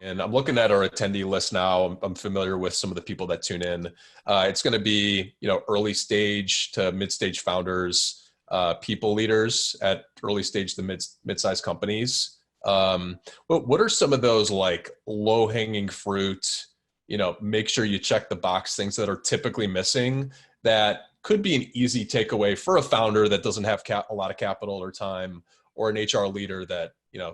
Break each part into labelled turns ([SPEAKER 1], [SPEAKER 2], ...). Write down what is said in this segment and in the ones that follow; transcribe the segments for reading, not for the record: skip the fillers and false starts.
[SPEAKER 1] And I'm looking at our attendee list now. I'm familiar with some of the people that tune in. It's going to be, early stage to mid-stage founders, people leaders at early stage to mid-sized companies. What are some of those like low-hanging fruit, make sure you check the box things that are typically missing that could be an easy takeaway for a founder that doesn't have a lot of capital or time, or an HR leader that,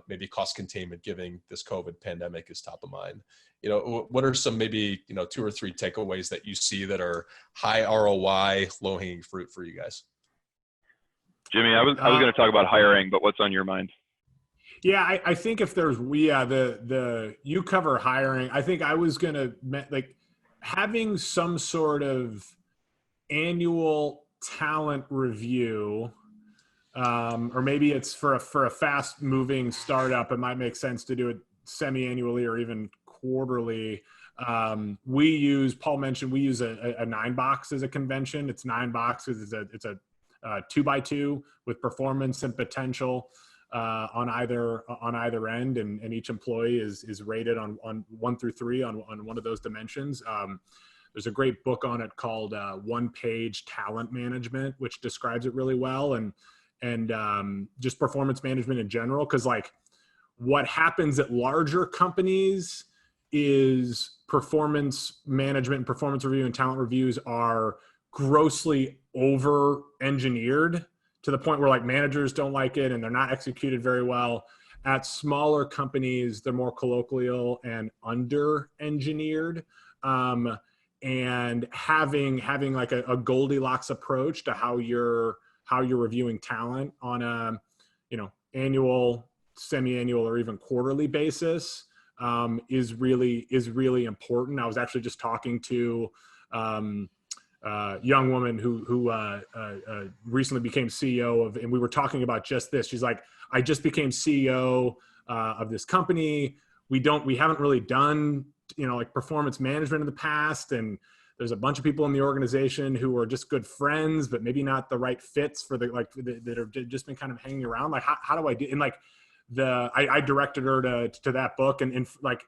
[SPEAKER 1] maybe cost containment given this COVID pandemic is top of mind. What are some maybe, 2 or 3 takeaways that you see that are high ROI, low hanging fruit for you guys?
[SPEAKER 2] Jimmy, I was going to talk about hiring, but what's on your mind?
[SPEAKER 3] Yeah, I think if there's, you cover hiring. I think I was going to like having some sort of annual talent review, or maybe it's for a fast moving startup. It might make sense to do it semi-annually or even quarterly. Paul mentioned, we use a 9-box as a convention. It's 9 boxes. It's a 2x2 with performance and potential on either end, and each employee is rated on 1 through 3 on one of those dimensions. There's a great book on it called One Page Talent Management, which describes it really well, and just performance management in general. Because like what happens at larger companies is performance management and performance review and talent reviews are grossly over engineered to the point where like managers don't like it and they're not executed very well. At smaller companies, they're more colloquial and under engineered. And having like a Goldilocks approach to how you're reviewing talent on a, annual, semi-annual, or even quarterly basis is really important. I was actually just talking to young woman who recently became CEO and we were talking about just this. She's like, I just became CEO of this company. We haven't really done, like performance management in the past. And there's a bunch of people in the organization who are just good friends, but maybe not the right fits for that have just been kind of hanging around. Like, how do I do? And like I directed her to that book and like,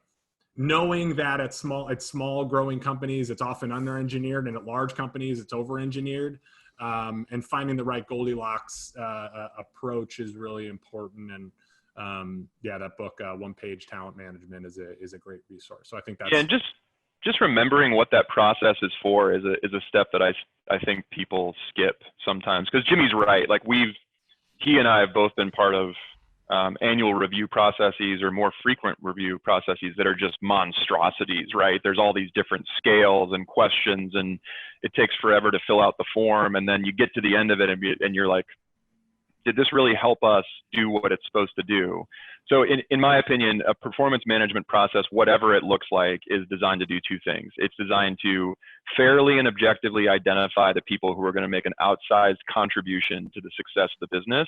[SPEAKER 3] knowing that at small growing companies, it's often under-engineered, and at large companies, it's over-engineered. And finding the right Goldilocks approach is really important. And that book, One Page Talent Management, is a great resource. So I think that's
[SPEAKER 2] and just remembering what that process is for is a step that I think people skip sometimes. Because Jimmy's right. Like he and I have both been part of annual review processes or more frequent review processes that are just monstrosities, right? There's all these different scales and questions, and it takes forever to fill out the form. And then you get to the end of it and you're like, did this really help us do what it's supposed to do? So in my opinion, a performance management process, whatever it looks like, is designed to do 2 things. It's designed to fairly and objectively identify the people who are going to make an outsized contribution to the success of the business.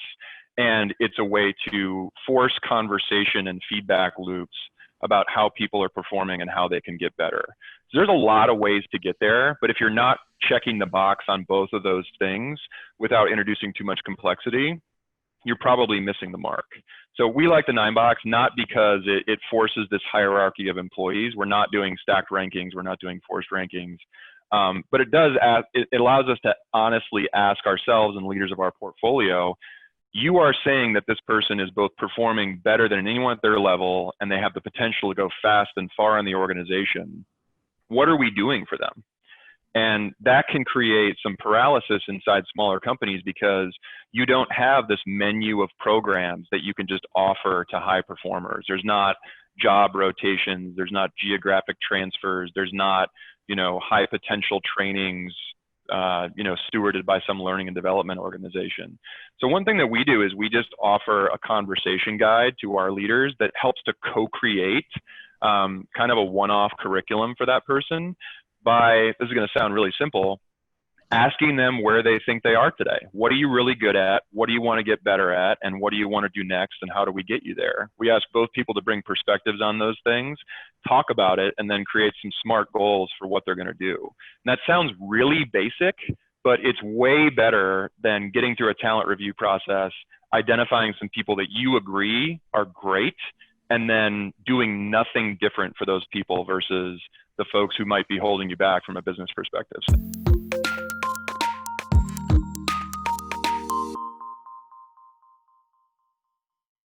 [SPEAKER 2] And it's a way to force conversation and feedback loops about how people are performing and how they can get better. So there's a lot of ways to get there, but if you're not checking the box on both of those things without introducing too much complexity, you're probably missing the mark. So we like the 9-box, not because it forces this hierarchy of employees. We're not doing stacked rankings. We're not doing forced rankings. But it allows us to honestly ask ourselves and leaders of our portfolio, you are saying that this person is both performing better than anyone at their level, and they have the potential to go fast and far in the organization. What are we doing for them? And that can create some paralysis inside smaller companies because you don't have this menu of programs that you can just offer to high performers. There's not job rotations. There's not geographic transfers. There's not, high potential trainings, stewarded by some learning and development organization. So one thing that we do is we just offer a conversation guide to our leaders that helps to co-create kind of a one-off curriculum for that person by, this is going to sound really simple, asking them where they think they are today. What are you really good at? What do you want to get better at? And what do you want to do next? And how do we get you there? We ask both people to bring perspectives on those things, talk about it, and then create some smart goals for what they're going to do. And that sounds really basic, but it's way better than getting through a talent review process, identifying some people that you agree are great, and then doing nothing different for those people versus the folks who might be holding you back from a business perspective.